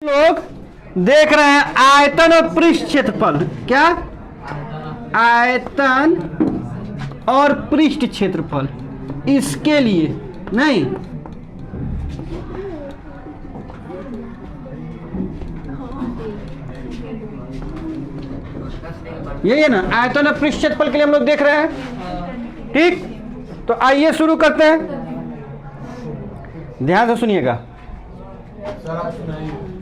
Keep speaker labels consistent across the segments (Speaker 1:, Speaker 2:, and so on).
Speaker 1: लोग देख रहे हैं आयतन और पृष्ठ क्षेत्रफल। क्या? आयतन और पृष्ठ क्षेत्रफल। इसके लिए नहीं, यही है ना, आयतन और पृष्ठ क्षेत्रफल के लिए हम लोग देख रहे हैं। ठीक, तो आइए शुरू करते हैं, ध्यान से सुनिएगा।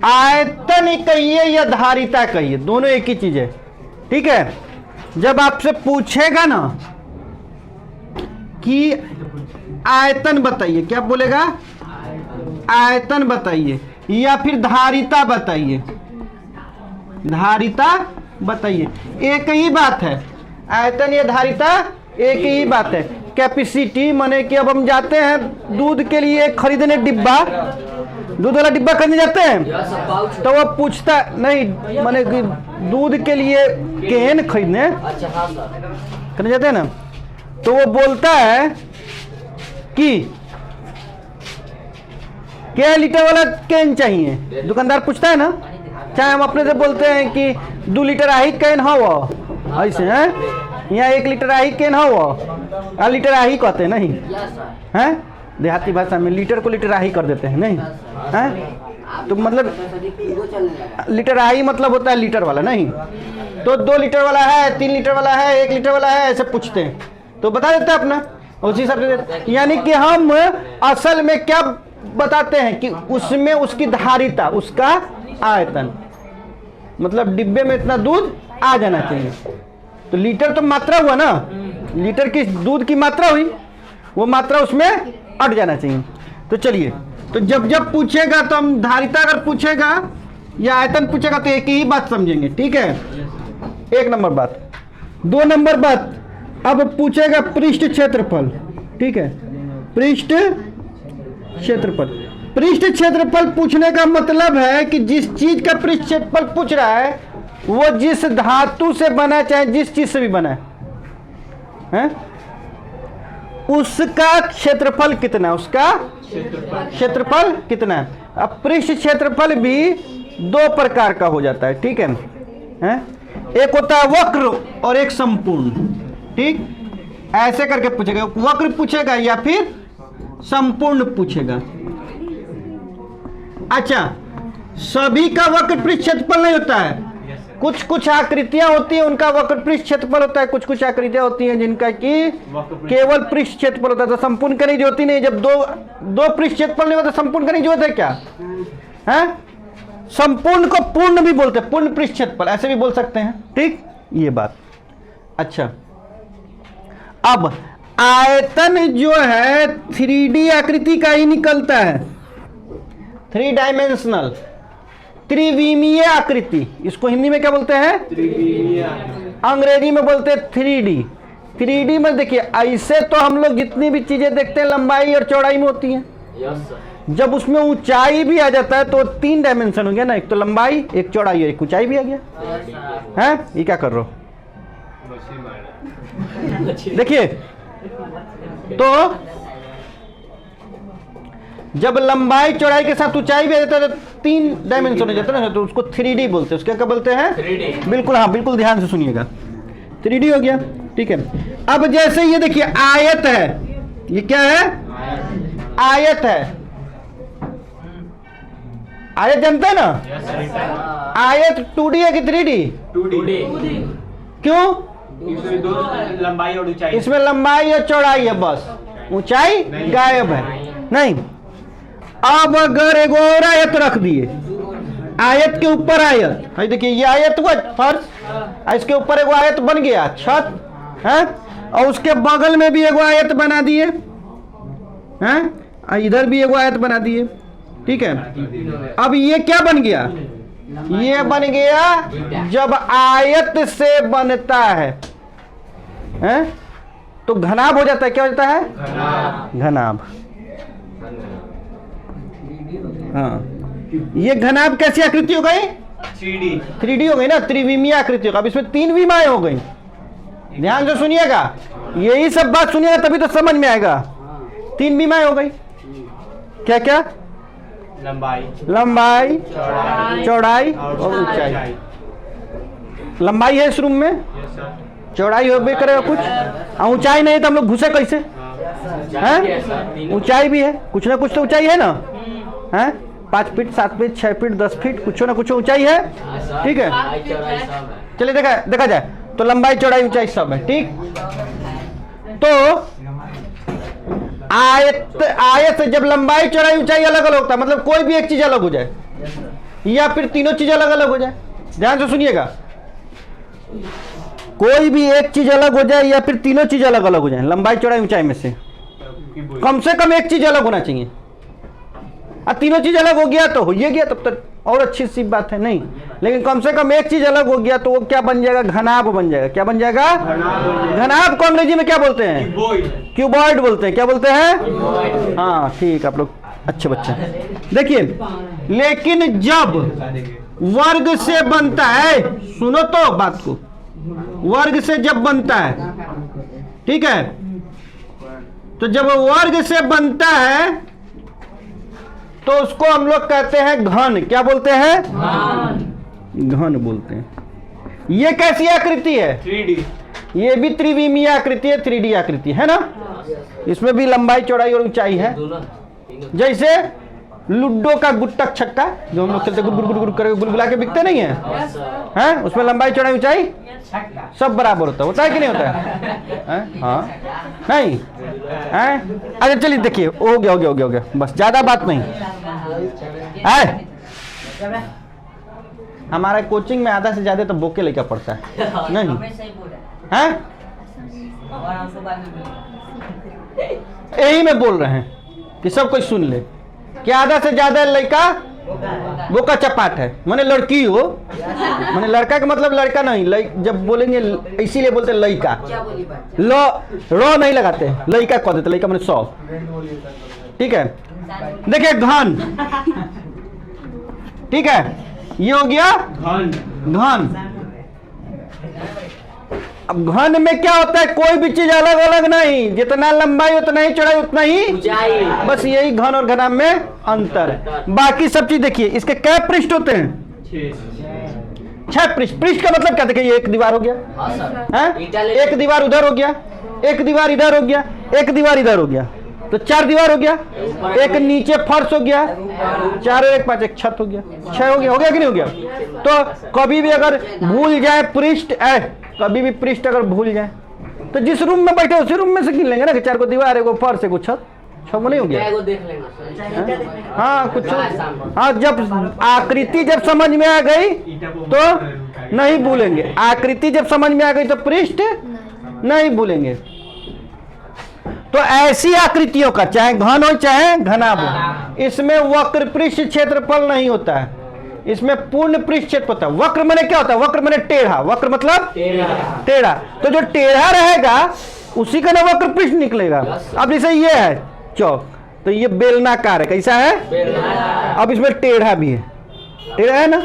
Speaker 1: आयतन कहिए या धारिता कहिए, दोनों एक ही चीज है। ठीक है, जब आपसे पूछेगा ना कि आयतन बताइए, क्या बोलेगा? आयतन बताइए या फिर धारिता बताइए। धारिता बताइए, एक ही बात है। आयतन या धारिता एक ही बात है। कैपेसिटी माने कि अब हम जाते हैं दूध के लिए खरीदने, डिब्बा, दूध वाला डिब्बा खरीदने जाते हैं, तो वो पूछता नहीं, माने कि दूध के लिए केन खरीदने खरीदने जाते हैं ना, तो वो बोलता है कि क्या लीटर वाला केन चाहिए, दुकानदार पूछता है ना। चाहे हम अपने से बोलते हैं कि 2 लीटर आही केन हो, ऐसे हैं, यहाँ 1 लीटर आही केन हो, लीटर आही कहते हैं नहीं हैं, देहाती भाषा में लीटर को लीटर आही कर देते हैं नहीं हैं, तो मतलब लीटर आही मतलब होता है लीटर वाला नहीं। तो 2 लीटर वाला है, 3 लीटर वाला है, 1 लीटर वाला है, ऐसे पूछते हैं तो बता देते हैं अपना, उसी हिसाब से। यानी कि हम असल में क्या बताते हैं कि उसमें उसकी धारिता, उसका आयतन, मतलब डिब्बे में इतना दूध आ जाना चाहिए। तो लीटर तो मात्रा हुआ ना, लीटर की दूध की मात्रा हुई, वो मात्रा उसमें अट जाना चाहिए। तो चलिए, तो जब जब पूछेगा तो हम धारिता अगर पूछेगा या आयतन पूछेगा तो एक ही बात समझेंगे। ठीक है, 1 नंबर बात। 2 नंबर बात, अब पूछेगा पृष्ठ क्षेत्रफल। ठीक है, पृष्ठ क्षेत्रफल। पृष्ठ क्षेत्रफल पूछने का मतलब है कि जिस चीज का पृष्ठ क्षेत्रफल पूछ रहा है वो जिस धातु से बना, चाहे जिस चीज से भी बना है, उसका क्षेत्रफल कितना है, उसका क्षेत्रफल कितना है। अब पृष्ठ क्षेत्रफल भी 2 प्रकार का हो जाता है। ठीक है, एक होता है वक्र और एक संपूर्ण। ठीक, ऐसे करके पूछेगा, वक्र पूछेगा या फिर संपूर्ण पूछेगा। अच्छा, सभी का वक्र पृष्ठ क्षेत्रफल नहीं होता है, कुछ कुछ आकृतियां होती हैं उनका वक्र पृष्ठ क्षेत्रफल होता है, कुछ कुछ आकृतियां होती हैं जिनका कि केवल पृष्ठ क्षेत्रफल होता है। तो संपूर्ण करने की जरूरत ही नहीं, जब दो पृष्ठ क्षेत्रफल नहीं होता संपूर्ण करने की जरूरत है क्या है? संपूर्ण को पूर्ण भी बोलते हैं, पूर्ण पृष्ठ क्षेत्रफल ऐसे भी बोल सकते हैं। ठीक, ये बात। अच्छा, अब आयतन जो है 3D आकृति का ही निकलता है, 3 डायमेंशनल, त्रिविमीय आकृति। इसको हिंदी में क्या बोलते हैं? त्रिविमीय। अंग्रेजी में बोलते हैं 3D। 3D में देखिए, ऐसे तो हम लोग जितनी भी चीजें देखते हैं लंबाई और चौड़ाई में होती हैं। जब उसमें ऊंचाई भी आ जाता है तो 3 डायमेंशन हो गया ना, एक तो लंबाई, एक चौड़ाई, एक ऊंचाई भी आ गया है। ये क्या कर रहे हो? देखिए, तो जब लंबाई चौड़ाई के साथ ऊंचाई भी आ जाता है तो 3 डायमेंशन हो जाता है ना, तो उसको 3D बोलते हैं। उसके क्या बोलते हैं? 3D। बिल्कुल, हाँ बिल्कुल ध्यान से सुनिएगा, 3D हो गया। ठीक है, अब जैसे ये देखिए आयत है, ये क्या है? आयत है। आयत जानते हैं ना? आयत 2D है कि 3D? 2D। क्यों?
Speaker 2: लंबाई और ऊंचाई,
Speaker 1: इसमें लंबाई और चौड़ाई है, बस ऊंचाई गायब है नहीं। अब अगर एक और आयत रख दिए, आयत के ऊपर आयत, देखिए ये आयत हुआ फर्श, इसके ऊपर एक आयत बन गया छत है, और उसके बगल में भी एक आयत बना दिए हैं, इधर भी एक आयत बना दिए। ठीक है, अब ये क्या बन गया? ये बन गया, जब आयत से बनता है तो घनाभ हो जाता है। क्या हो जाता है? घनाभ। हाँ, ये घनाभ कैसी आकृति हो गई? 3D हो गई ना, त्रिविमीय आकृति होगा। अब इसमें 3 विमाएं हो गई। ध्यान से सुनिएगा, यही सब बात सुनिएगा तभी तो समझ में आएगा। 3 विमाएं हो गई। क्या क्या? लंबाई, चौड़ाई और ऊंचाई। लंबाई है इस रूम में, चौड़ाई हो भी करेगा कुछ, और ऊंचाई नहीं तो हम लोग घुसे कैसे हैं? ऊंचाई भी है, कुछ ना कुछ तो ऊंचाई है ना, हैं? 5 फीट, 7 फीट, 6 फीट, 10 फीट, कुछ ना कुछ ऊंचाई है। ठीक है, चलिए देखा जाए तो लंबाई, चौड़ाई, ऊंचाई सब है। ठीक, तो आयत से जब लंबाई, चौड़ाई, ऊंचाई अलग अलग होता है, मतलब कोई भी एक चीज अलग हो जाए या फिर तीनों चीज अलग अलग हो जाए, ध्यान से सुनिएगा, कोई भी एक चीज अलग हो जाए या फिर तीनों चीज अलग अलग हो जाए, लंबाई, चौड़ाई, ऊंचाई में से कम एक चीज अलग होना चाहिए। और तीनों चीज अलग हो गया तो हो ही गया, तब तक और अच्छी सी बात है नहीं, लेकिन कम से कम एक चीज अलग हो गया तो वो क्या बन जाएगा? घनाभ बन जाएगा। क्या बन जाएगा? घनाभ को अंग्रेजी में क्या बोलते हैं? क्यूबॉइड बोलते हैं। क्या बोलते हैं? हाँ ठीक, आप लोग अच्छे बच्चे। देखिए, लेकिन जब वर्ग से बनता है, सुनो तो बात को, वर्ग से जब बनता है, ठीक है, तो जब वर्ग से बनता है तो उसको हम लोग कहते हैं घन। क्या बोलते हैं? घन बोलते हैं। ये कैसी आकृति है?
Speaker 2: 3D।
Speaker 1: ये भी त्रिविमीय आकृति है, 3D आकृति है ना। इसमें भी लंबाई, चौड़ाई और ऊंचाई है। जैसे लूडो का गुट्टक छक्का जो हम लोग खेलते गुड़ गुड़ गुड़ गुड़ करके गुलगुला के बिकते नहीं है, हैं? उसमें लंबाई, चौड़ाई, ऊंचाई सब बराबर होता है कि नहीं होता है? हाँ नहीं है? अच्छा चलिए देखिए, हो गया, बस ज्यादा बात नहीं है। हमारा कोचिंग में आधा से ज्यादा तो बोके लेकर पड़ता है नहीं है? यही में बोल रहे हैं कि सब कोई सुन ले कि आधा से ज्यादा लड़का बोका चपाट है, माने लड़की हो, माने लड़का का मतलब लड़का नहीं, जब बोलेंगे इसीलिए बोलते लड़का, रो नहीं लगाते, लड़का कह देते, लड़का माने 100। ठीक है, देखिए घन, ठीक है, ये हो गया घन। अब घन में क्या होता है? कोई भी चीज अलग अलग नहीं, जितना लंबाई उतना ही चौड़ाई उतना ही ऊंचाई, बस यही घन और घनाभ में अंतर है। बाकी सब चीज देखिए, इसके कै पृष्ठ होते हैं? 6 पृष्ठ। पृष्ठ का मतलब क्या? देखिए, एक दीवार हो गया, एक दीवार उधर हो गया, एक दीवार इधर हो गया, एक दीवार इधर हो गया, तो 4 दीवार हो गया, एक नीचे फर्श हो गया, 4 और 1 5, एक छत हो गया, 6 हो गया कि नहीं हो गया? तो कभी भी अगर भूल जाए पृष्ठ, कभी भी पृष्ठ अगर भूल जाए तो जिस रूम में बैठे उसी रूम में से गिन लेंगे ना कि 4 को दीवार, 1 फर्श, 1 छत, 6 नहीं हो गया? हाँ कुछ, हाँ जब आकृति जब समझ में आ गई तो नहीं भूलेंगे, आकृति जब समझ में आ गई तो पृष्ठ नहीं भूलेंगे। तो ऐसी आकृतियों का चाहे घन हो चाहे घनाभ हो, इसमें वक्र पृष्ठ क्षेत्रफल नहीं होता है, इसमें पूर्ण पृष्ठ क्षेत्र होता है। वक्र माने क्या होता है? वक्र माने टेढ़ा, वक्र मतलब टेढ़ा। तो जो टेढ़ा रहेगा उसी का ना वक्र पृष्ठ निकलेगा। अब जैसे ये है चौक, तो ये बेलनाकार है, कैसा है? अब इसमें टेढ़ा भी है, टेढ़ा है ना,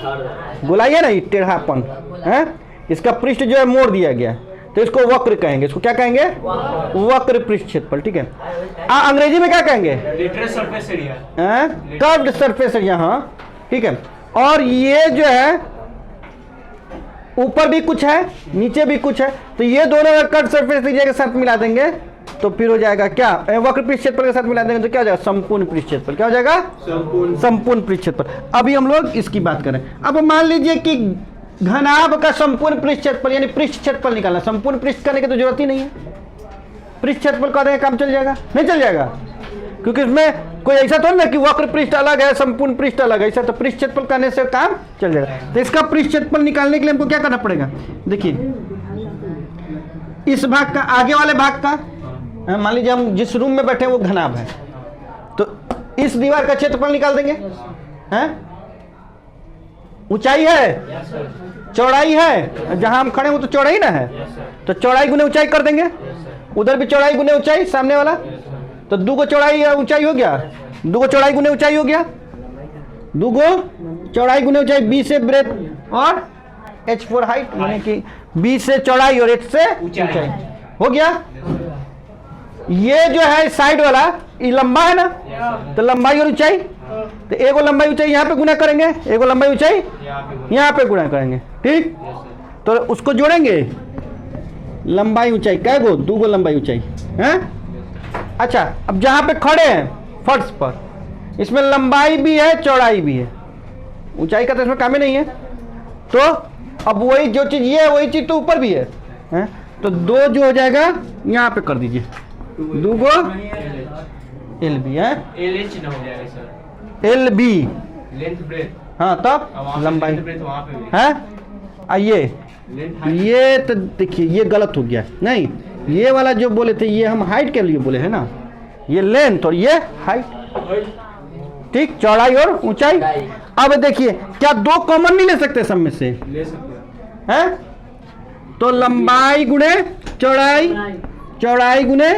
Speaker 1: गोलाई है ना, ये टेढ़ापन है, इसका पृष्ठ जो है मोड़ दिया गया, तो इसको वक्र कहेंगे। इसको क्या कहेंगे? वक्र पृष्ठ क्षेत्रफल। ठीक है, अंग्रेजी में क्या कहेंगे? Curved surface area. हाँ ठीक है, और ये जो है ऊपर भी कुछ है नीचे भी कुछ है, तो ये दोनों अगर कर्व्ड सरफेस एरिया के साथ मिला देंगे तो फिर हो जाएगा क्या? वक्र पृष्ठ क्षेत्रफल के साथ मिला देंगे तो क्या हो जाएगा? संपूर्ण पृष्ठ क्षेत्रफल। क्या हो जाएगा? संपूर्ण पृष्ठ क्षेत्रफल। अभी हम लोग इसकी बात करें। अब मान लीजिए कि घनाभ का संपूर्ण पृष्ठ क्षेत्रफल यानी पृष्ठ क्षेत्रफल निकालना, संपूर्ण पृष्ठ करने की तो जरूरत ही नहीं है, पृष्ठ क्षेत्रफल कर देंगे, काम चल जाएगा? नहीं चल जाएगा, क्योंकि इसमें कोई ऐसा तो नहीं कि वक्र पृष्ठ अलग है संपूर्ण पृष्ठ अलग है, ऐसा तो पृष्ठ क्षेत्रफल करने से काम चल जाएगा। तो इसका पृष्ठ क्षेत्रफल निकालने के लिए हमको क्या करना पड़ेगा? देखिए, इस भाग का, आगे वाले भाग का, मान लीजिए हम जिस रूम में बैठे हैं वो घनाभ है, तो इस दीवार का क्षेत्रफल निकाल देंगे। हैं, ऊंचाई है, चौड़ाई है, जहां हम खड़े हैं वो तो चौड़ाई ना है, तो चौड़ाई गुने ऊंचाई कर देंगे, उधर भी चौड़ाई गुने ऊंचाई, सामने वाला, तो 2 को चौड़ाई ऊंचाई हो गया, 2 को चौड़ाई गुने ऊंचाई हो गया, 2 को चौड़ाई गुने ऊंचाई, B से ब्रेथ और H4 हाइट, माने कि B से चौड़ाई और H से ऊंचाई हो गया। ये जो है साइड वाला ये लंबा है ना, तो लंबाई और ऊंचाई तो एगो लंबाई ऊंचाई यहाँ पे गुना करेंगे, एगो लंबाई ऊंचाई
Speaker 2: यहाँ पे बोल।
Speaker 1: यहाँ पे गुना करेंगे, ठीक।
Speaker 2: Yes, sir.
Speaker 1: तो उसको जोड़ेंगे, लंबाई ऊंचाई कै गो, 2 गो लंबाई ऊंचाई हैं। अच्छा, अब जहाँ पे खड़े हैं फर्श पर, इसमें लंबाई भी है चौड़ाई भी है, ऊंचाई का तो इसमें काम ही नहीं है। तो अब वही जो चीज़ ये है वही चीज़ तो ऊपर भी है, हैं? तो 2 जो हो जाएगा यहाँ पे कर दीजिए, 2 गो एल बी है,
Speaker 2: LH ना हो जाएगा सर,
Speaker 1: एल बी,
Speaker 2: लेंथ ब्रेथ।
Speaker 1: हाँ तब लंबाई
Speaker 2: ब्रेथ वहाँ पे भी
Speaker 1: है। आइए
Speaker 2: लेंथ
Speaker 1: ये तो देखिए ये गलत हो गया, नहीं ये वाला जो बोले थे ये हम हाइट के लिए बोले हैं ना, ये लेंथ और ये हाइट, ठीक, चौड़ाई और ऊंचाई। अब देखिए क्या 2 कॉमन नहीं ले सकते सब में से,
Speaker 2: ले सकते हैं।
Speaker 1: हैं? तो लंबाई गुणे चौड़ाई, चौड़ाई गुणे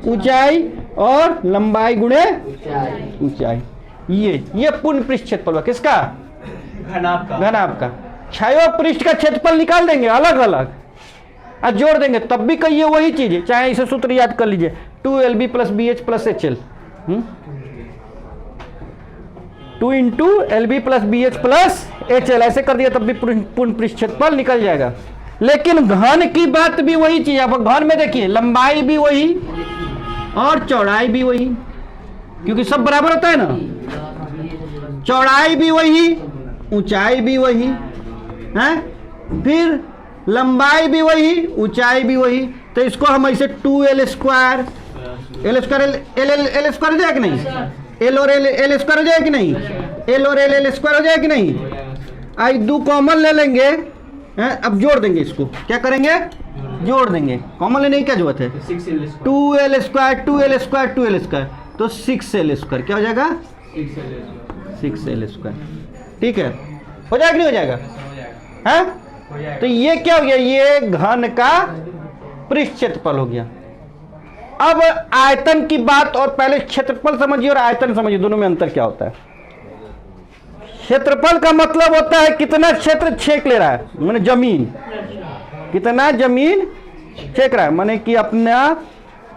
Speaker 1: ऊंचाई और लंबाई गुणे ऊंचाई, ये पूर्ण पृष्ठ क्षेत्रफल हुआ किसका,
Speaker 2: घनाभ का।
Speaker 1: घनाभ का। छाया पृष्ठ का क्षेत्रफल निकाल देंगे अलग अलग और जोड़ देंगे, तब भी कहिए वही चीज है, चाहे इसे सूत्र याद कर लीजिए, 2LB + BH + HL, 2 × LB + BH + HL ऐसे कर दिया तब भी पूर्ण पृष्ठ क्षेत्रफल निकल जाएगा। लेकिन घन की बात भी वही चीज, अब घन में देखिए लंबाई भी वही और चौड़ाई भी वही, क्योंकि सब बराबर होता है ना, चौड़ाई भी वही ऊंचाई भी वही है, फिर लंबाई भी वही ऊंचाई भी वही। तो इसको हम ऐसे 2L² L² हो जाए कि नहीं, L और L² हो जाए कि नहीं, L और L² हो जाए कि नहीं। आई 2 कॉमन ले लेंगे हैं, अब जोड़ देंगे, इसको क्या करेंगे, जोड़ देंगे, कॉमन लेने की क्या जरूरत है,
Speaker 2: 6L²,
Speaker 1: 2L² 2L² 2L², तो 6L² क्या हो जाएगा, 6L², ठीक है, हो जाएगा नहीं हो जाएगा,
Speaker 2: हो जाएगा,
Speaker 1: हैं?
Speaker 2: हो जाएगा।
Speaker 1: तो ये क्या हो गया, ये घन का पृष्ठ क्षेत्रफल हो गया। अब आयतन की बात, और पहले क्षेत्रफल समझिए और आयतन समझिए, दोनों में अंतर क्या होता है। क्षेत्रफल का मतलब होता है कितना क्षेत्र छेक ले रहा है, माने जमीन, कितना जमीन छेक रहा है, माने कि अपना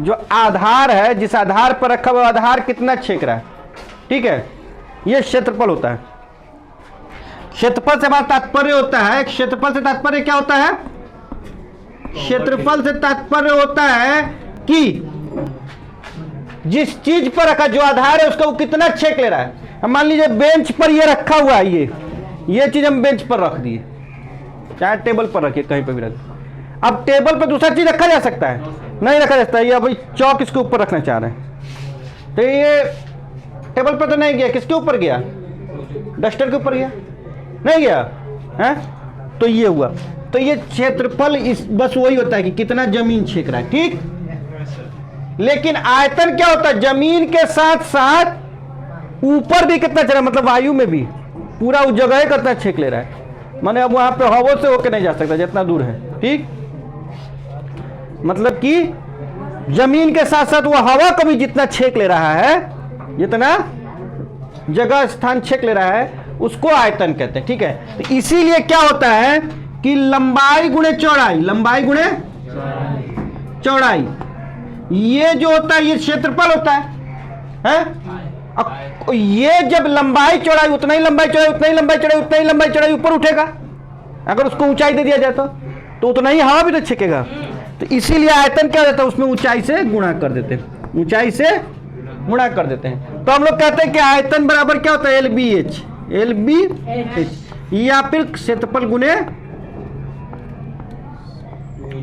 Speaker 1: जो आधार है, जिस आधार पर रखा हुआ आधार कितना छेक रहा है, ठीक है, ये क्षेत्रफल होता है। क्षेत्रफल से हमारा तात्पर्य होता है, क्षेत्रफल से तात्पर्य क्या होता है, क्षेत्रफल से तात्पर्य होता है कि जिस चीज पर रखा, जो आधार है उसका वो कितना छेक ले रहा है। हम मान लीजिए बेंच पर ये रखा हुआ है, ये चीज हम बेंच पर रख दिए, चाहे टेबल पर रखिए, कहीं पर भी रख। अब टेबल पर दूसरा चीज रखा जा सकता है, नहीं रखा जा सकता। ये अभी चौक इसके ऊपर रखना चाह रहे हैं, तो ये टेबल पर तो नहीं गया, किसके ऊपर गया, डस्टर के ऊपर गया, नहीं गया है, तो ये हुआ। तो ये क्षेत्रफल इस बस वही होता है कि कितना जमीन छेक रहा है, ठीक। लेकिन आयतन क्या होता है, जमीन के साथ साथ ऊपर भी कितना चल रहा है, मतलब वायु में भी पूरा उस जगह कितना छेक ले रहा है, माने अब वहां पे हवा से होकर नहीं जा सकता जितना दूर है, ठीक। मतलब कि जमीन के साथ साथ वो हवा को भी जितना छेक ले रहा है, जितना जगह स्थान छेक ले रहा है, उसको आयतन कहते हैं, ठीक है। तो इसीलिए क्या होता है कि लंबाई गुणे चौड़ाई, लंबाई गुणे चौड़ाई, ये जो होता है ये क्षेत्रफल होता है? अब ये जब लंबाई चौड़ाई, उतना ही लंबाई चौड़ाई, उतना ही लंबाई चौड़ाई, उतना ही लंबाई चौड़ाई ऊपर उठेगा, अगर उसको ऊंचाई दे दिया जाए तो उतना ही हवा भी तो छेकेगा। तो इसीलिए आयतन क्या होता है, उसमें ऊंचाई से गुणा कर देते हैं, ऊंचाई से गुणा कर देते हैं। तो हम लोग कहते हैं कि आयतन बराबर क्या होता है, LBH, LBH, या फिर क्षेत्रफल गुणे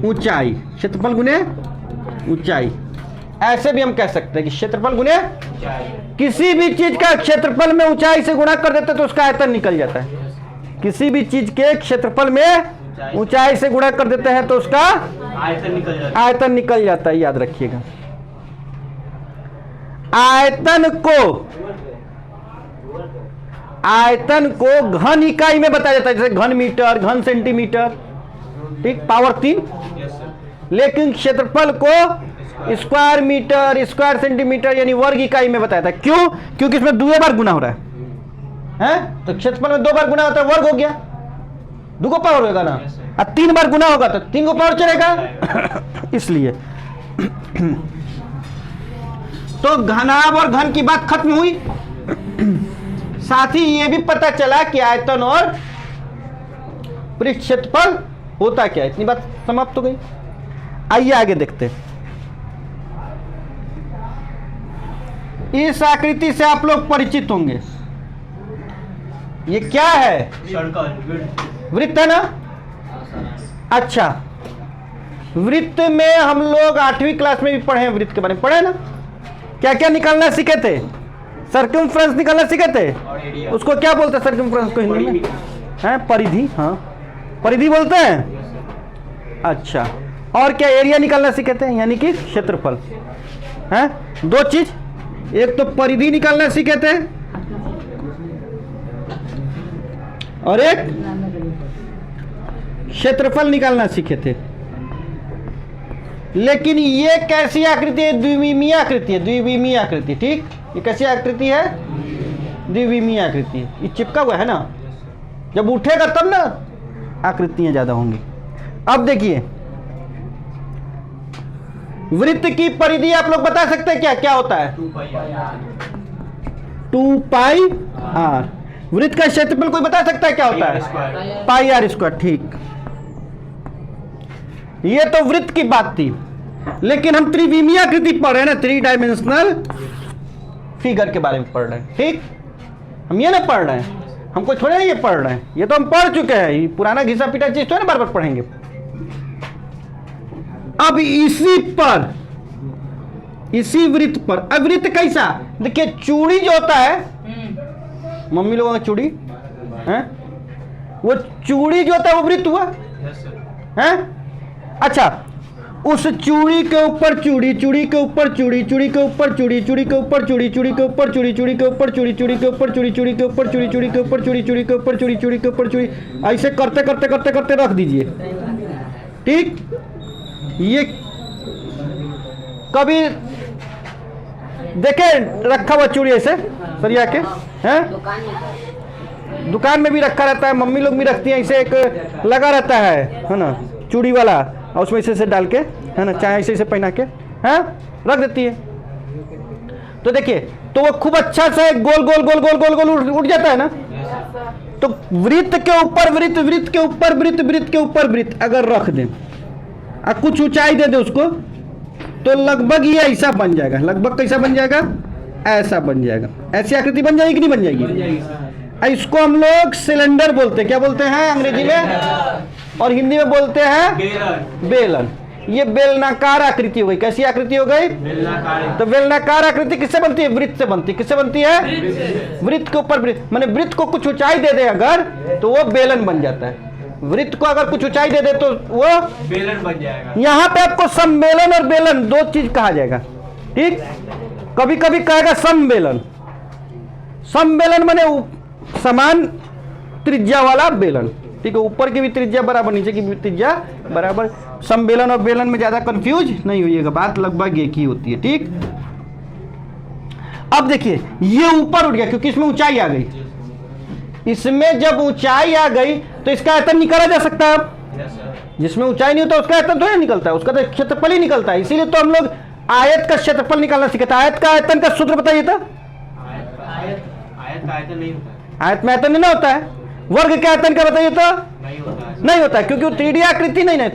Speaker 1: ऊंचाई, क्षेत्रफल गुणे ऊंचाई, ऐसे भी हम कह सकते हैं कि क्षेत्रफल गुणे किसी भी चीज का क्षेत्रफल में ऊंचाई से गुणा कर देते तो उसका आयतन निकल जाता है। किसी भी चीज के क्षेत्रफल में ऊंचाई से गुणा कर देते हैं तो उसका आयतन निकल जाता है, याद रखिएगा। आयतन को घन इकाई में बताया जाता है, जैसे घन मीटर, घन सेंटीमीटर, ठीक, पावर 3। लेकिन क्षेत्रफल को स्क्वायर मीटर, स्क्वायर सेंटीमीटर यानी वर्ग इकाई में बताया था। क्यों? क्योंकि इसमें 2 बार गुना हो रहा है, तो क्षेत्रफल में 2 बार गुना होता है, वर्ग हो गया, 2 को पावर होगा ना, और 3 बार गुना होगा तो 3 को पावर चलेगा इसलिए। तो घनाभ और घन की बात खत्म हुई। साथ ही ये भी पता चला कि आयतन और पृष्ठ क्षेत्रफल होता क्या है। इतनी बात समाप्त हो गई। आइए आगे देखते हैं। इस आकृति से आप लोग परिचित होंगे। ये क्या है?
Speaker 2: सर्कल,
Speaker 1: वृत्त है ना। अच्छा, वृत्त में हम लोग 8वीं क्लास में भी पढ़े हैं, वृत्त के बारे में पढ़े ना। क्या क्या निकालना सीखे थे? सर्कमफ्रेंस निकालना सीखे थे।
Speaker 2: और एरिया।
Speaker 1: उसको क्या बोलते हैं सर्कमफ्रेंस को हिंदी में? हैं, परिधि। हाँ, परिधि बोलते हैं। अच्छा, और क्या एरिया निकालना सीखे थे, यानी कि क्षेत्रफल। हैं, दो चीज, एक तो परिधि निकालना सीखे थे और एक क्षेत्रफल निकालना सीखे थे। लेकिन ये कैसी आकृति है? द्विविमीय आकृति है, द्विविमीय आकृति। ठीक, ये कैसी आकृति है? द्विविमीय आकृति है। ये चिपका हुआ है ना, जब उठेगा तब ना आकृतियां ज्यादा होंगी। अब देखिए, वृत्त की परिधि आप लोग बता सकते हैं क्या क्या होता है? 2 पाई आर। वृत्त का क्षेत्रफल कोई बता सकता है क्या होता है? पाई आर स्क्वायर। ठीक, ये तो वृत्त की बात थी। लेकिन हम त्रिविमीय आकृति पढ़ रहे हैं ना, 3 डायमेंशनल फिगर के बारे में पढ़ रहे हैं। ठीक, हम ये ना पढ़ रहे हैं, हमको थोड़े ना ये पढ़ रहे हैं, ये तो हम पढ़ चुके हैं। ये पुराना घिसा पीटा चीज तो है ना, बार बार पढ़ेंगे। अब इसी पर, इसी वृत्त पर, अब वृत्त कैसा? देखिए, चूड़ी जो होता है, मम्मी लोगों का चूड़ी है, वो चूड़ी जो होता है वो वृत्त हुआ है। अच्छा, उस चूड़ी के ऊपर चूड़ी, चूड़ी के ऊपर चूड़ी, चूड़ी के ऊपर चूड़ी, चूड़ी के ऊपर चूड़ी, चूड़ी के ऊपर चूड़ी, चूड़ी के ऊपर चूड़ी, चूड़ी के ऊपर चूड़ी, चूड़ी के ऊपर चूड़ी, चूड़ी के ऊपर चूड़ी, चूड़ी के ऊपर चूड़ी, चूड़ी के ऊपर चूड़ी, ऐसे करते करते करते करते रख दीजिए। ठीक, ये कभी देखे रखा हुआ चूड़ी ऐसे सरिया के? हैं, दुकान में भी रखा रहता है, मम्मी लोग भी रखती हैं, ऐसे एक लगा रहता है ना, चूड़ी वाला, और उसमें ऐसे डाल के, है ना, चाहे ऐसे पहना के, हैं, रख देती है। तो देखिए, तो वो खूब अच्छा से गोल गोल गोल गोल गोल गोल उठ जाता है ना। तो वृत्त के ऊपर वृत्त, वृत्त के ऊपर वृत्त, वृत्त के ऊपर वृत्त अगर रख दें और कुछ ऊंचाई दे दे उसको, तो लगभग ये ऐसा बन जाएगा। लगभग कैसा बन जाएगा? ऐसा बन जाएगा। ऐसी आकृति बन जाएगी कि नहीं बन जाएगी? इसको हम लोग सिलेंडर बोलते हैं। क्या बोलते हैं अंग्रेजी में? और हिंदी में बोलते हैं बेलन। ये बेलनाकार आकृति हो गई। कैसी आकृति हो गई? तो बेलनाकार आकृति किससे बनती है? वृत्त से बनती है। किससे बनती है? वृत्त के ऊपर वृत्त, माने वृत्त को कुछ ऊंचाई दे दे अगर, तो वो बेलन बन जाता है। वृत्त को अगर कुछ ऊंचाई दे दे तो वो
Speaker 2: बेलन बन जाएगा।
Speaker 1: यहाँ पे आपको सम्मेलन और बेलन दो चीज कहा जाएगा। ठीक, कभी कभी कहेगा सम्मेलन। सम्मेलन माने समान त्रिज्या वाला बेलन। ठीक है, ऊपर की भी त्रिज्या बराबर, नीचे की भी त्रिज्या बराबर। सम्मेलन और बेलन में ज्यादा कंफ्यूज नहीं होइएगा, बात लगभग एक ही होती है। ठीक, अब देखिए, ये ऊपर उठ गया क्योंकि इसमें ऊंचाई आ गई। इसमें जब ऊंचाई आ गई तो इसका आयतन निकाला जा सकता है। जिसमें ऊंचाई नहीं होता उसका आयतन थोड़ा निकलता है, उसका तो क्षेत्रफल ही निकलता है। इसीलिए तो हम लोग आयत का क्षेत्रफल निकालना सीखे थे। आयत का आयतन का सूत्र बताइए तो।
Speaker 2: आयत का आयतन नहीं होता है।
Speaker 1: आयत में आयतन नहीं होता है। वर्ग के आयतन का बताइए तो।
Speaker 2: नहीं होता है।
Speaker 1: नहीं होता है क्योंकि वो 3D आकृति नहीं है,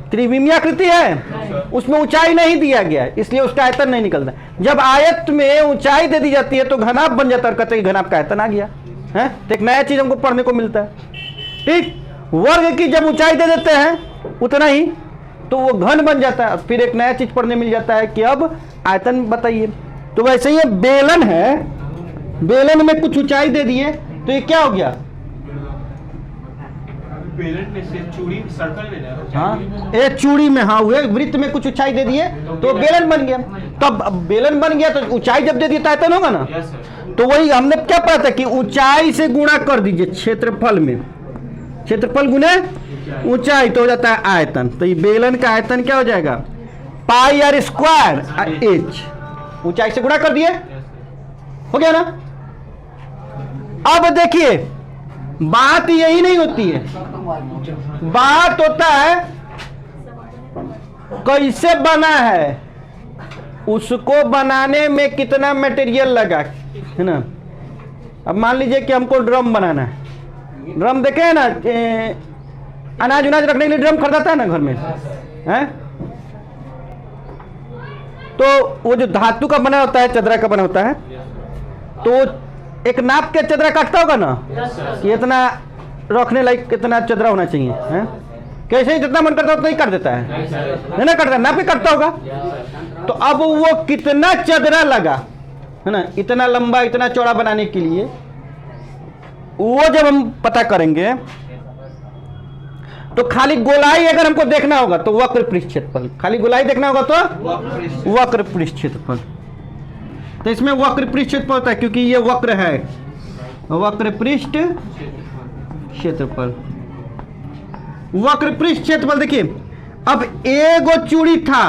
Speaker 1: त्रिविमीय आकृति है, उसमें ऊंचाई नहीं दिया गया है, इसलिए उसका आयतन नहीं निकलता। जब आयत में ऊंचाई दे दी जाती है तो घनाभ बन जाता है, कहते हैं घनाभ का आयतन आ गया है। तो एक नया चीज हमको पढ़ने को मिलता है। ठीक, वर्ग की जब ऊंचाई दे देते हैं उतना ही तो वो घन बन जाता है, फिर एक नया चीज पढ़ने मिल जाता है कि अब आयतन बताइए। तो वैसे ही बेलन है, बेलन में कुछ ऊंचाई दे दिए तो ये क्या हो गया?
Speaker 2: बेलन में से चूड़ी सर्कल में ना।
Speaker 1: हाँ, एक चूड़ी में, हाँ, हुए वृत्त में कुछ ऊंचाई दे दिए तो बेलन बन गया। तो अब बेलन बन गया तो ऊंचाई जब दे दिए तो आयतन होगा ना।
Speaker 2: Yes sir.
Speaker 1: तो वही हमने क्या पढ़ा था कि ऊंचाई से गुणा कर दीजिए क्षेत्रफल में, क्षेत्रफल गुने ऊंचाई तो हो जाता है आयतन। तो ये बेलन का आयतन क्या हो जाएगा? पाई आर स्क्वायर एच। ऊंचाई से गुणा कर दिए, हो गया ना। अब देखिए, बात यही नहीं होती है, बात होता है कैसे बना है, उसको बनाने में कितना मटेरियल लगा, है ना। अब मान लीजिए कि हमको ड्रम बनाना है, ड्रम देखे हैं ना, अनाज उनाज रखने के लिए ड्रम खरीदाता है ना घर में, हैं? तो वो जो धातु का बना होता है, चदरा का बना होता है, तो एक नाप के चदरा काटता होगा ना कि इतना रखने लायक कितना चदरा होना चाहिए, हैं? कैसे ही जितना मन करता है उतना ही कर देता है, नहीं ना करता, नाप के करता होगा। तो अब वो कितना चदरा लगा है ना, इतना लंबा इतना चौड़ा बनाने के लिए, वो जब हम पता करेंगे तो खाली गोलाई अगर हमको देखना होगा तो वक्र पृष्ठ क्षेत्रफल, खाली गोलाई देखना होगा तो वक्र पृष्ठ क्षेत्रफल। तो इसमें वक्र पृष्ठ क्षेत्रफल होता है क्योंकि ये वक्र है, वक्र पृष्ठ क्षेत्रफल। वक्र पृष्ठ क्षेत्रफल देखिए, अब एगो चूड़ी था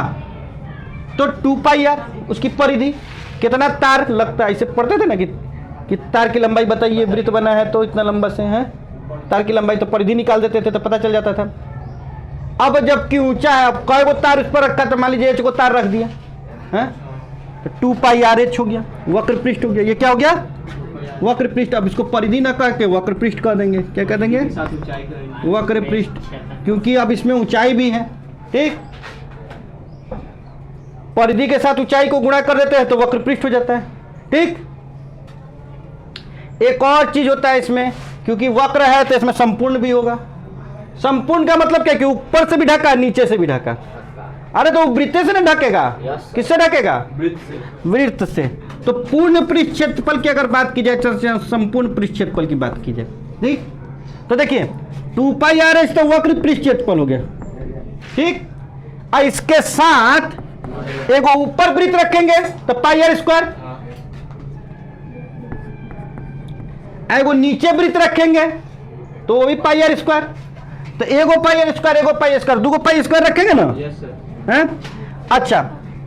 Speaker 1: तो 2 पाई आर, उसकी परिधि कितना तार लगता है, इसे पढ़ते थे ना कि तार की लंबाई बताइए, वृत्त बना है तो इतना लंबा से है, तार की लंबाई तो परिधि निकाल देते थे तो पता चल जाता था। अब जबकि ऊंचा है, अब कई गो तार उस पर रखा, तो मान लीजिए एच को तार रख दिया है तो 2 पाई आर एच हो गया, वक्र पृष्ठ हो गया। ये क्या हो गया, वक्र पृष्ठ। अब इसको परिधि ना कह के वक्र पृष्ठ कर देंगे, क्या कर देंगे, वक्र पृष्ठ, क्योंकि अब इसमें ऊंचाई भी है, ठीक। परिधि के साथ ऊंचाई को गुणा कर देते हैं तो वक्र पृष्ठ हो जाता है, ठीक। एक और चीज होता है इसमें, क्योंकि वक्र है तो इसमें संपूर्ण भी होगा। संपूर्ण का मतलब क्या कि ऊपर से भी ढका नीचे से भी ढका। अरे तो वृत्त से ना ढकेगा, किससे ढकेगा, वृत्त से। तो पूर्ण पृष्ठ क्षेत्रफल की अगर बात की जाए, संपूर्ण पृष्ठ क्षेत्रफल की बात की जाए, ठीक। तो देखिए 2 पाई आर एच तो वक्र पृष्ठ क्षेत्रफल हो गया, ठीक। और इसके साथ एक ऊपर वृत्त रखेंगे तो पाई आर स्क्वायर, एगो नीचे वृत्त रखेंगे तो वो भी पाई आर स्क्वायर। तो एगो पाई आर स्क्वायर, एगो पाई स्क्वायर, 2 पाई स्क्वायर रखेंगे ना, हैं? अच्छा,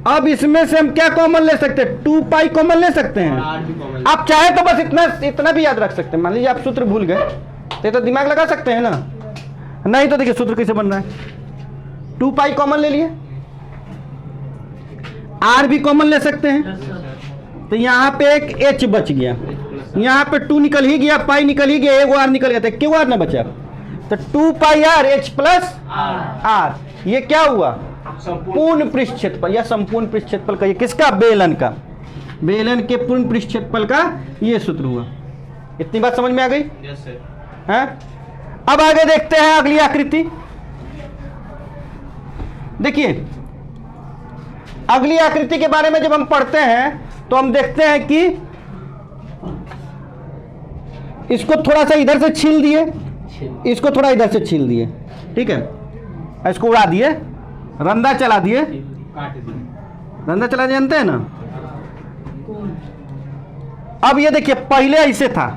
Speaker 1: अब इसमें से हम क्या कॉमन ले सकते हैं, 2 पाई कॉमन ले सकते हैं। आप चाहे तो बस इतना भी याद रख सकते हैं। मान लीजिए आप सूत्र भूल गए तो दिमाग लगा सकते हैं ना, नहीं तो देखिए सूत्र कैसे बन रहा है, 2 पाई कॉमन ले लिए, आर भी कॉमन ले सकते हैं, तो यहाँ पे एक एच बच गया, यहाँ पे 2 निकल ही गया, पाई निकल ही गया, एगो आर निकल गया, तो क्यों आर ना बचा, तो 2 pi R H plus are. ये क्या हुआ, पूर्ण पृष्ठ क्षेत्रफल या संपूर्ण पृष्ठ क्षेत्रफल का। ये किसका, बेलन का, बेलन के पूर्ण पृष्ठ क्षेत्रफल का ये सूत्र हुआ। इतनी बात समझ में आ गई, हैं? अब आगे देखते हैं अगली आकृति। देखिए अगली आकृति के बारे में जब हम पढ़ते हैं तो हम देखते हैं कि इसको थोड़ा सा इधर से छील दिए, इसको थोड़ा इधर से छील दिए, ठीक है, इसको उड़ा दिए, रंदा चला दिए, रंदा चला जानते हैं ना। अब ये देखिए पहले ऐसे था,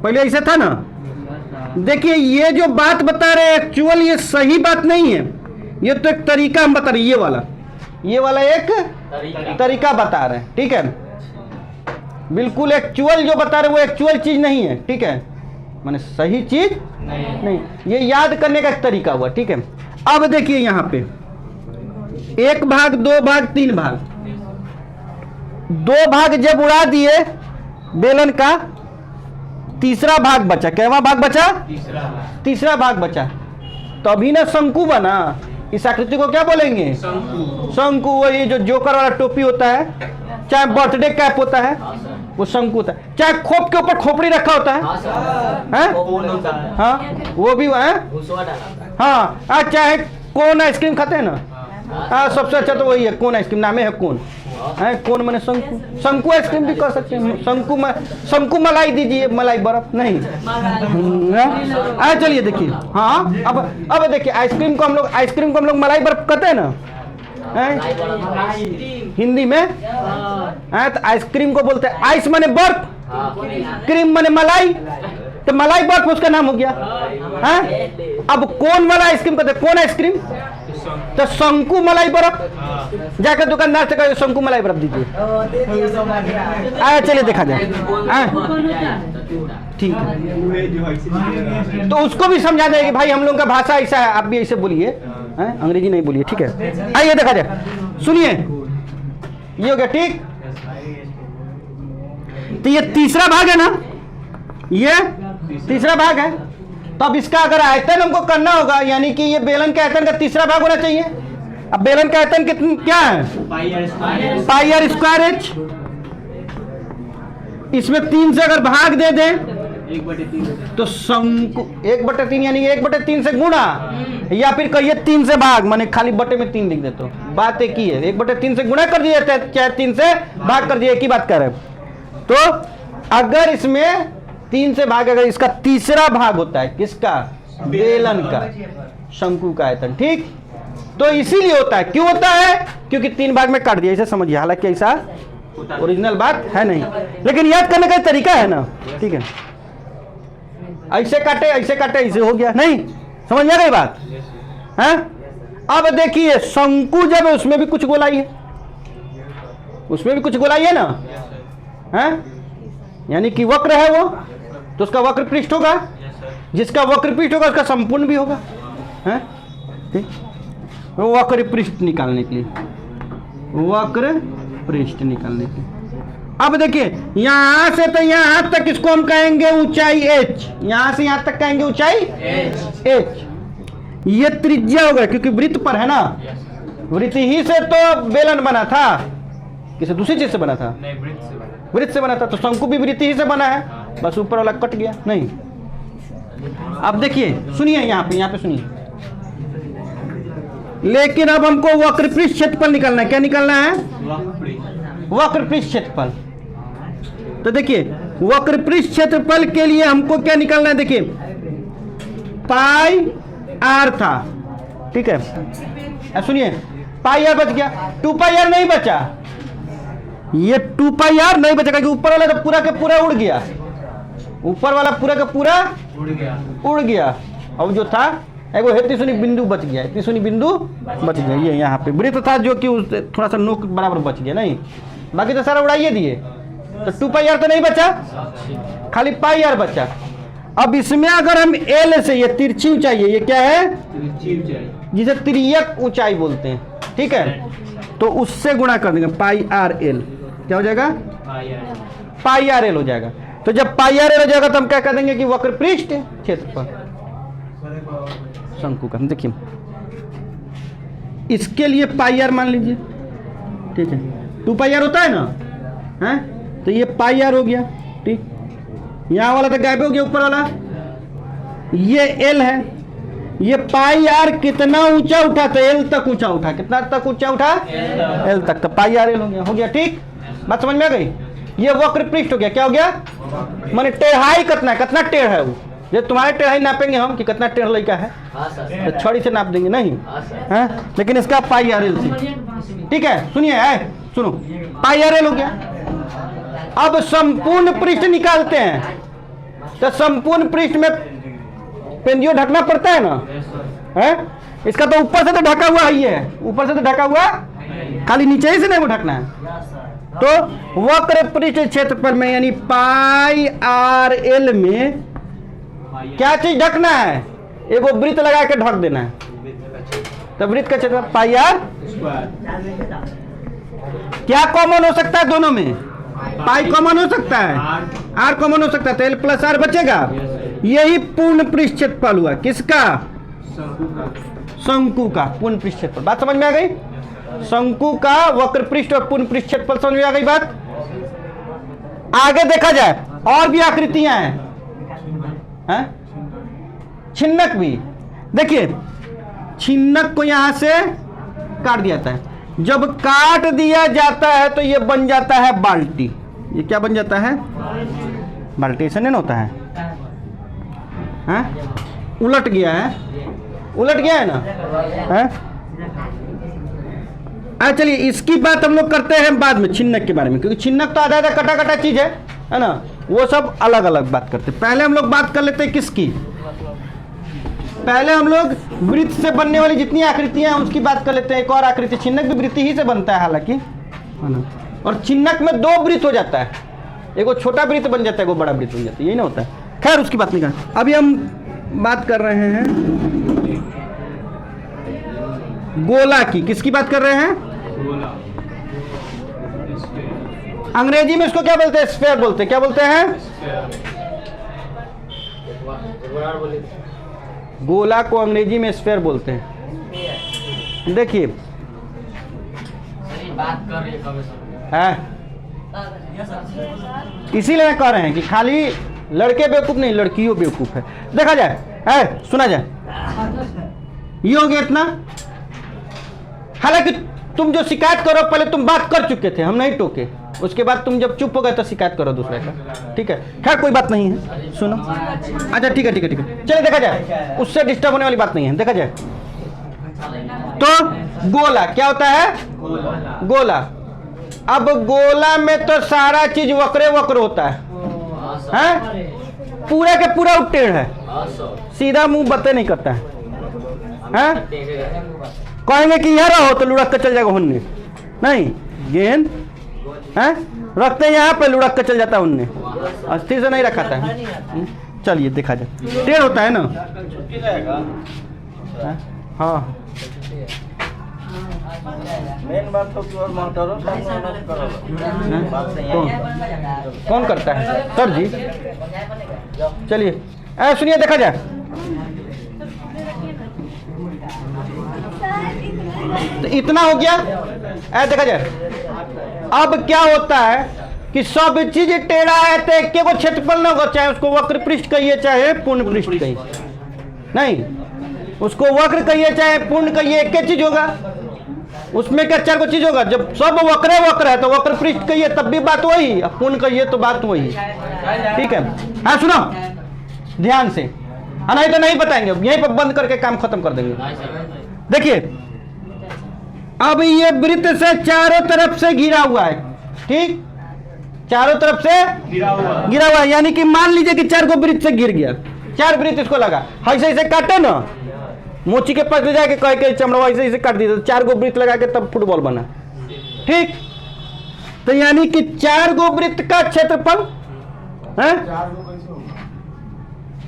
Speaker 1: पहले ऐसे था ना। देखिए ये जो बात बता रहे हैं एक्चुअल ये सही बात नहीं है, ये तो एक तरीका हम बता रहे हैं, ये वाला एक तरीका बता रहे हैं, ठीक है। बिल्कुल एक्चुअल जो बता रहे वो एक्चुअल चीज नहीं है, ठीक है, माने सही चीज नहीं, ये याद करने का एक तरीका हुआ, ठीक है। अब देखिए यहाँ पे 1 भाग 2 भाग 3 भाग, 2 भाग जब उड़ा दिए बेलन का, तीसरा भाग बचा, कैवा भाग बचा, तीसरा भाग बचा, तो अभी ना शंकु बना। इस आकृति को क्या बोलेंगे, शंकु। वही जो जोकर वाला टोपी होता है, चाहे बर्थडे कैप होता है, वो शंकु होता है। चाहे खोप के ऊपर खोपड़ी रखा होता है, हाँ वो भी है, हाँ। चाहे कोन आइसक्रीम खाते हैं ना, हाँ सबसे अच्छा तो वही है, कोन आइसक्रीम, नामे है कोन, है कोन मैंने शंकु, शंकु आइसक्रीम भी कर सकते हैं, शंकु मलाई दीजिए, मलाई बर्फ नहीं। चलिए देखिए, हाँ अब देखिए आइसक्रीम को हम लोग मलाई बर्फ कहते हैं ना, हिंदी में है, तो आइसक्रीम को बोलते हैं आइस माने बर्फ, क्रीम माने मलाई, तो मलाई बर्फ उसका नाम हो गया है। अब कौन वाला आइसक्रीम कहते हैं, कौन आइसक्रीम, तो शंकु मलाई बर्फ। जाकर दुकानदार से कहो शंकु मलाई बर्फ दीजिए, चलिए देखा जाए, ठीक है। तो उसको भी समझा देंगे भाई हम लोग का भाषा ऐसा है, आप भी ऐसे बोलिए, अंग्रेजी नहीं बोलिए, ठीक है। आइए देखा जाए, सुनिए, ये हो गया, ठीक। तो ये तीसरा भाग है ना, ये तीसरा भाग है। तो अब इसका अगर आयतन हमको करना होगा, यानी कि ये बेलन के आयतन का तीसरा भाग होना चाहिए। अब बेलन का आयतन कितना क्या है? पाई आर स्क्वायर एच। इसमें 3 से अगर भाग दे दें
Speaker 2: 1/3
Speaker 1: तो शंकु 1/3 यानी 1/3 से गुणा, या फिर कहिए 3 से भाग, माने खाली बटे में 3 लिख देते हो, बात एक ही है। 1/3 से गुणा कर दिया चाहे 3 से भाग कर दिया, एक ही बात कर रहे हैं। तो अगर इसमें 3 से भाग, अगर इसका तीसरा भाग होता है किसका? बेलन का, शंकु का आयतन, ठीक। तो इसीलिए होता है, क्यों होता है? क्योंकि 3 भाग में काट दिया, इसे समझिए। हालांकि ऐसा ओरिजिनल बात है नहीं, लेकिन याद करने का तरीका है ना, ठीक है। ऐसे काटे ऐसे हो गया, नहीं समझ में आ गई बात है? अब देखिए शंकु जब है उसमें भी कुछ गोलाई है, उसमें भी कुछ गोलाई है ना, है? यानी कि वक्र है वो, तो उसका वक्र पृष्ठ होगा, जिसका वक्र पृष्ठ होगा उसका संपूर्ण भी होगा, है? ठीक। वक्र पृष्ठ निकालने के लिए, वक्र पृष्ठ निकालने के लिए अब देखिए यहां से तो यहां तक इसको हम कहेंगे ऊंचाई h, यहां से यहां तक कहेंगे ऊंचाई h। ये त्रिज्या होगा क्योंकि वृत्त पर है ना, वृत्त ही से तो बेलन बना था, किसी दूसरी चीज से बना था?
Speaker 2: नहीं,
Speaker 1: वृत्त से बना था, तो शंकु भी वृत्त ही से बना है, बस ऊपर वाला कट गया। नहीं, अब देखिए सुनिए, यहाँ पे सुनिए। लेकिन अब हमको वक्र पृष्ठ क्षेत्रफल निकालना है। क्या निकालना है? वक्र पृष्ठ क्षेत्रफल। तो देखिए वक्र पृष्ठ क्षेत्रफल के लिए हमको क्या निकालना है? देखिए पाई आर था, ठीक है। सुनिए पाई आर बच गया, 2 पाई आर नहीं बचा, ये 2 पाई आर नहीं बचा क्योंकि ऊपर वाला तो पूरा का पूरा उड़ गया, ऊपर वाला पूरा का पूरा उड़ गया। अब जो था एगो हेती सुनी बिंदु बच गया, हेती सुनी बिंदु बच गया। ये यहाँ पे वृत्त था जो कि उस थोड़ा सा नोक बराबर बच गया, नहीं बाकी तो सारा उड़ाइए दिए। तो 2 पाई आर तो नहीं बचा, खाली पाई आर बचा। अब इसमें अगर हम एल से, ये तिरछी ऊंचाई है, ये क्या है? जिसे तिर्यक ऊंचाई बोलते हैं, ठीक है। तो उससे गुणा कर देंगे, पाई आर एल क्या हो जाएगा? पाई आर एल हो जाएगा। तो जब पाई आर एल हो जाएगा तो हम क्या कर देंगे कि वक्र पृष्ठ क्षेत्रफल शंकु का। देखिए इसके लिए पाई आर मान लीजिए, ठीक है। 2 पाई आर होता है ना, है? तो ये पाई आर हो गया, ठीक। यहाँ वाला तो गायब हो गया, ऊपर वाला ये एल है। ये पाई आर कितना ऊंचा उठा? तो एल तक ऊंचा उठा। कितना तक ऊंचा उठा? एल तक। तो पाई आर एल हो गया, ठीक। बात समझ में आ गई? ये वक्र पृष्ठ हो गया। क्या हो गया? माने टेढ़ाई कितना है, कितना टेढ़ है वो। ये तुम्हारे टेढ़ाई नापेंगे हम कि कितना टेढ़ लड़का है, तो छड़ी से नाप देंगे, नहीं है? लेकिन इसका पाई आर एल से, ठीक है। सुनिए सुनो, पाई आर एल हो गया। अब संपूर्ण पृष्ठ निकालते हैं, तो संपूर्ण पृष्ठ में पेंजियो ढकना पड़ता है ना, है? इसका तो ऊपर से तो ढका हुआ ही है, ऊपर से तो ढका हुआ, खाली नीचे ही से नहीं वो ढकना है। तो वक्र पृष्ठ क्षेत्रफल में यानी पाई आर एल में क्या चीज ढकना है? एगो वृत्त लगा के ढक देना है। तो वृत्त का क्षेत्रफल पाई आर। क्या कॉमन हो सकता है दोनों में? पाई कॉमन हो सकता है, आर कॉमन हो सकता है, तो एल प्लस आर बचेगा। यही पूर्ण पृष्ठ क्षेत्रफल हुआ। किसका? शंकु का पूर्ण पृष्ठ क्षेत्रफल। बात समझ में आ गई? शंकु का वक्र पृष्ठ और पूर्ण पृष्ठ क्षेत्रफल समझ में आ गई बात? आगे देखा जाए और भी आकृतियां हैं, छिन्नक भी। देखिए छिन्नक को यहां से काट दिया जाता है। जब काट दिया जाता है तो ये बन जाता है बाल्टी। ये क्या बन जाता है? बाल्टी। ऐसा नहीं होता है, उलट गया है, उलट गया है ना, चलिए इसकी बात हम लोग करते हैं बाद में, छिन्नक के बारे में, क्योंकि छिन्नक तो आधा आधा कटा कटा चीज है ना, वो सब अलग अलग बात करते हैं। पहले हम लोग बात कर लेते हैं किसकी? पहले हम लोग वृत्त से बनने वाली जितनी आकृतियां हैं उसकी बात कर लेते हैं। एक और आकृति, छिन्नक भी वृत्त ही से बनता है हालांकि, है ना। और छिन्नक में 2 वृत्त हो जाता है, एगो छोटा वृत्त बन जाता है, एगो बड़ा वृत्त बन जाता है, यही ना होता है। खैर उसकी बात नहीं कर, अभी हम बात कर रहे हैं गोला की। किसकी बात कर रहे हैं? अंग्रेजी में इसको क्या बोलते हैं? स्फेयर बोलते हैं। क्या बोलते हैं? गोला को अंग्रेजी में स्फेयर बोलते हैं। देखिए है, इसीलिए मैं कह रहे हैं कि खाली लड़के बेवकूफ नहीं, लड़कियों बेवकूफ है। देखा जाए, है सुना जाए, ये हो गया इतना। हालांकि तुम जो शिकायत करो, पहले तुम बात कर चुके थे, हम नहीं टोके। उसके बाद तुम जब चुप हो गए तो शिकायत करो दूसरे का, ठीक है? खैर कोई बात नहीं है, सुनो। अच्छा ठीक है ठीक है ठीक है, चलिए देखा जाए, उससे डिस्टर्ब होने वाली बात नहीं है। देखा जाए तो गोला क्या होता है? गोला। अब गोला में तो सारा चीज वक्रे वक्र होता है? पूरा के पूरा टेढ़ है, सीधा मुंह बत्ते नहीं करता है? कहेंगे कि यहाँ रहो तो लुढ़क के चल जाएगा हुन्ने, नहीं गेंद है रखते हैं यहाँ पे, लुढ़क के चल जाता है उनने, अस्थिर से नहीं रखाता है। चलिए देखा जाए, टेढ़ होता है ना? हाँ
Speaker 2: मेन बात तो प्योर मोटर
Speaker 1: कौन करता है? सर जी चलिए सुनिए, देखा जाए तो इतना हो गया। देखा जाए अब क्या होता है कि सब चीज टेढ़ा है तो एक को क्षेत्रफल ना होगा, चाहे उसको वक्र पृष्ठ कहिए चाहे पूर्ण पृष्ठ कहिए, नहीं उसको वक्र कहिए चाहे पूर्ण कहिए, एक चीज होगा। उसमें क्या चार को चीज होगा? जब सब वक्र वक्र है तो वक्र पृष्ठ कहिए तब भी बात वही, पूर्ण कहिए तो बात वही, ठीक है? हाँ सुनो ध्यान से, नहीं तो नहीं बताएंगे, यहीं पर बंद करके काम खत्म कर देंगे। देखिए अब ये वृत्त से चारों तरफ से घिरा हुआ है, ठीक? चारों तरफ से घिरा हुआ है, यानी कि मान लीजिए कि 4 को वृत्त से घिर गया, 4 वृत्त इसको लगा, ऐसे ऐसे काटे ना, मोची के पास ले जाके कह के चमड़ा ऐसे ऐसे काट दिया, 4 गो वृत्त लगा के तब फुटबॉल बना, ठीक? तो यानी कि 4 गो वृत्त का क्षेत्रफल है,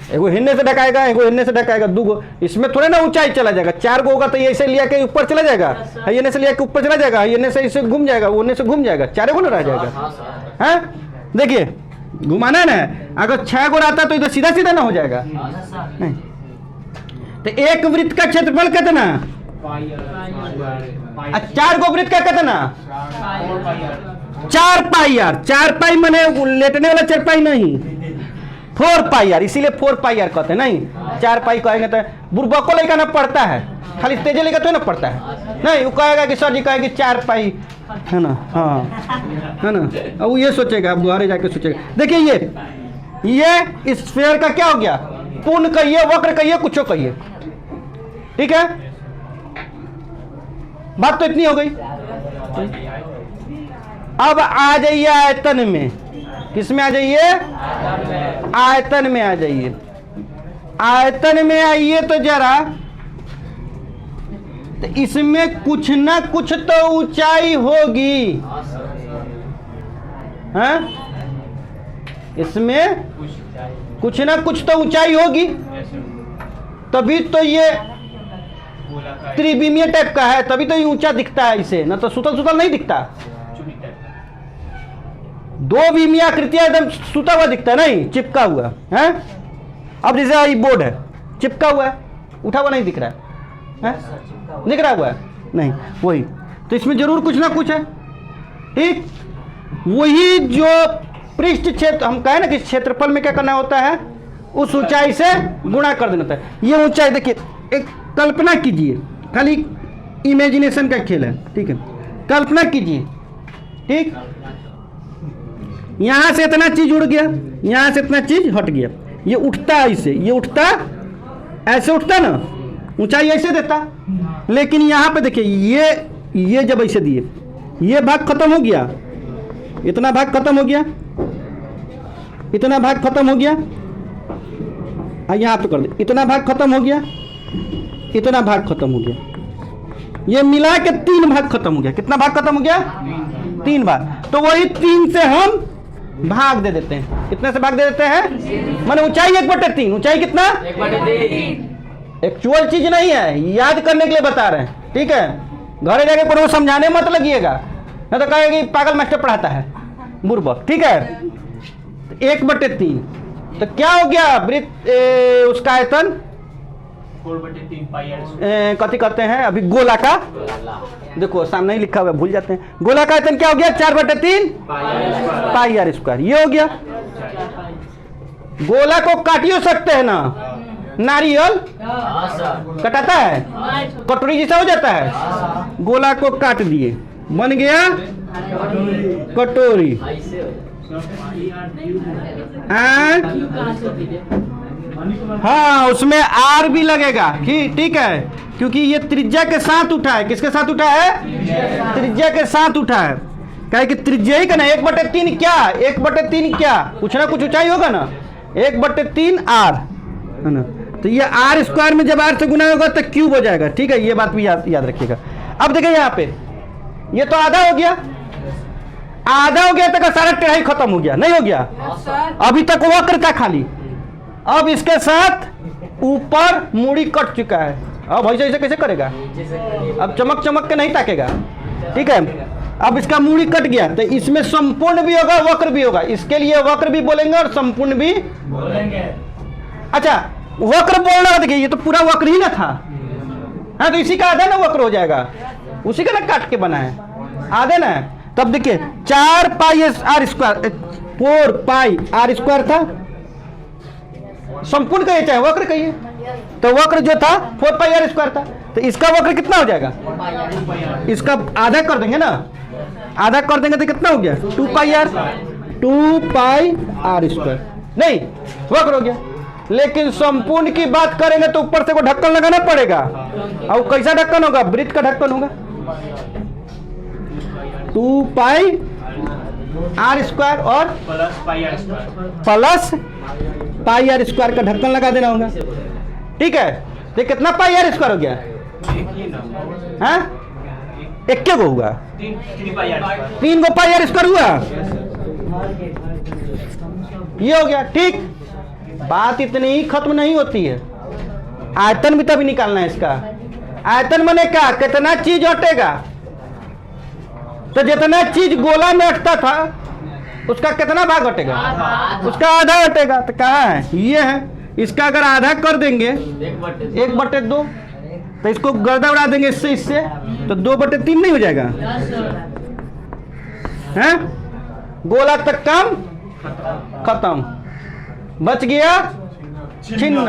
Speaker 1: एगो हिन्ने से ढकाएगा, एगो हिन्ने से ढकाएगा, 2 गो, इसमें थोड़े ना ऊंचाई चला जाएगा। 4 गो होगा तो ये ऐसे लिया के ऊपर चला जाएगा, ये से लिया के ऊपर चला जाएगा, ये से इसे घूम जाएगा, वो से घूम जाएगा, 4 गो ना रह जाएगा, हैं? देखिए घुमाना है ना, अगर 6 गो रहता तो इधर सीधा सीधा ना हो जाएगा, नहीं तो एक वृत्त का क्षेत्रफल कितना? 4 गो वृत्त का कितना? 4 पाई यार, 4 पाई माने लेटने वाला 4 पाई नहीं, 4 पाई यार, इसीलिए 4 पाई यार कहते हैं, नहीं 4 पाई कहेंगे तो बुर्बको लड़का ना पढ़ता है, खाली तेजे लड़का तो ना पढ़ता है, नहीं वो कहेगा कि सर जी कहेंगे 4 पाई है ना, हाँ है ना, अब वो ये सोचेगा, अब गुहारे जाके सोचेगा। देखिए ये स्फीयर का क्या हो गया? पूर्ण कहिए, वक्र कहिए, कुछ कहिए, ठीक है? बात तो इतनी हो गई। अब आ जाइए आयतन में, किसमें आ जाइए? आयतन में आ जाइए। आयतन में आइए तो जरा, तो इसमें कुछ ना कुछ तो ऊंचाई होगी, हैं? इसमें कुछ ना कुछ तो ऊंचाई होगी, तभी तो ये त्रिविमीय टाइप का है, तभी तो ये ऊंचा दिखता है इसे, ना तो सुतल सुतल नहीं दिखता। 2 विमीय आकृतियां एकदम सुता हुआ दिखता है, नहीं चिपका हुआ है। अब जैसे ये बोर्ड है, चिपका हुआ है, उठा हुआ नहीं दिख रहा है, दिख रहा हुआ है नहीं, वही तो इसमें जरूर कुछ ना कुछ है, ठीक? वही जो पृष्ठ क्षेत्र हम कहें ना कि क्षेत्रफल में क्या करना होता है, उस ऊंचाई से गुणा कर देना होता है। ये ऊंचाई देखिए, एक कल्पना कीजिए, खाली इमेजिनेशन का खेल है, ठीक है? कल्पना कीजिए, ठीक? यहां से इतना चीज उड़ गया, यहां से इतना चीज हट गया, ये उठता ऐसे, ये उठता ऐसे उठता ना, ऊंचाई ऐसे देता, लेकिन यहां पे देखिए ये जब ऐसे दिए, ये भाग खत्म हो गया, इतना भाग खत्म हो गया, इतना भाग खत्म हो गया, यहां पे कर दे, इतना भाग खत्म हो गया, इतना भाग खत्म हो गया, ये मिला के 3 भाग खत्म हो गया। कितना भाग खत्म हो गया? 3 भाग। तो वही 3 से हम भाग दे देते हैं, कितने से भाग दे देते हैं? माने ऊंचाई 1/3, ऊंचाई कितना? 1/3। एक्चुअल चीज नहीं है, याद करने के लिए बता रहे हैं, ठीक है? घरे जाके को समझाने मत लगिएगा, नहीं तो कहेगा कि पागल मास्टर पढ़ाता है, बुर्बक, ठीक है। 1/3 तो क्या हो गया वृत्त उसका आयतन
Speaker 2: 4/3 पाई आर
Speaker 1: कथी कहते हैं अभी गोला का, देखो सामने ही लिखा हुआ है, भूल जाते हैं। गोला का आयतन क्या हो गया 4/3 पाई आर स्क्वायर, ये हो गया। गोला को काटियो सकते हैं ना, नारियल कटाता है, कटोरी जैसा हो जाता है, गोला को काट दिए बन गया कटोरी। हाँ उसमें आर भी लगेगा, ठीक है, क्योंकि ये त्रिज्या के साथ उठा है। किसके साथ उठा है? त्रिज्या के साथ उठा है। क्या कि त्रिज्या ही का ना 1/3 क्या, 1/3 क्या, कुछ ना कुछ ऊंचाई होगा ना, 1/3 आर है ना। तो ये आर स्क्वायर में जब आर से गुना होगा तो क्यूब हो जाएगा, ठीक है, ये बात भी याद रखिएगा। अब देखिए यहाँ पे ये तो आधा हो गया, आधा हो गया तक तो सारा टेढ़ाई खत्म हो गया, नहीं हो गया? अभी तक वक्र था खाली, अब इसके साथ ऊपर मूड़ी कट चुका है। अब ऐसे ऐसे कैसे करेगा, अब चमक चमक के नहीं ताकेगा, ठीक है। अब इसका मूड़ी कट गया तो इसमें संपूर्ण भी होगा वक्र भी होगा, इसके लिए वक्र भी बोलेंगे और संपूर्ण भी बोलेंगे। अच्छा वक्र बोलना, देखिए ये तो पूरा वक्र ही ना था, हाँ तो इसी का आधा ना वक्र हो जाएगा, उसी का ना काट के बना है आधे ना। तब देखिए 4 pi are square 4 pi are square था, संपूर्ण कहिए चाहे वक्र कहिए, तो वक्र जो था 4 पाई आर स्क्वायर था, तो इसका वक्र कितना हो जाएगा, इसका आधा कर देंगे ना, आधा कर देंगे तो कितना हो गया 2 pi are, 2 pi are square, नहीं वक्र हो गया। लेकिन संपूर्ण की बात करेंगे तो ऊपर से को ढक्कन लगाना पड़ेगा, और कैसा ढक्कन होगा, वृत्त का ढक्कन होगा, 2 पाई आर स्क्वायर और
Speaker 2: plus pi are square,
Speaker 1: plus pi are square का ढक्कन लगा देना होगा, ठीक है। तो कितना पाई आर स्क्वायर हो गया, हाँ एक के गो हुआ,
Speaker 2: 3 पाई आर स्क्वायर,
Speaker 1: 3 गो पाई आर स्क्वायर हुआ, ये हो गया, ठीक। बात इतनी ही खत्म नहीं होती है, आयतन भी तभी निकालना है इसका। आयतन माने क्या, कितना चीज हटेगा, तो जितना चीज गोला में हटता था उसका कितना भाग हटेगा, उसका आधा हटेगा। तो कहाँ है, ये है, इसका अगर आधा कर देंगे 1/2 तो इसको गर्दा उड़ा देंगे इससे तो 2/3 नहीं हो जाएगा, हैं? गोला तक काम खत्म, बच गया छिन्न।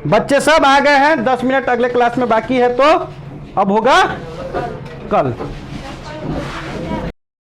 Speaker 1: बच्चे सब आ गए हैं, 10 मिनट अगले क्लास में बाकी है, तो अब होगा कल।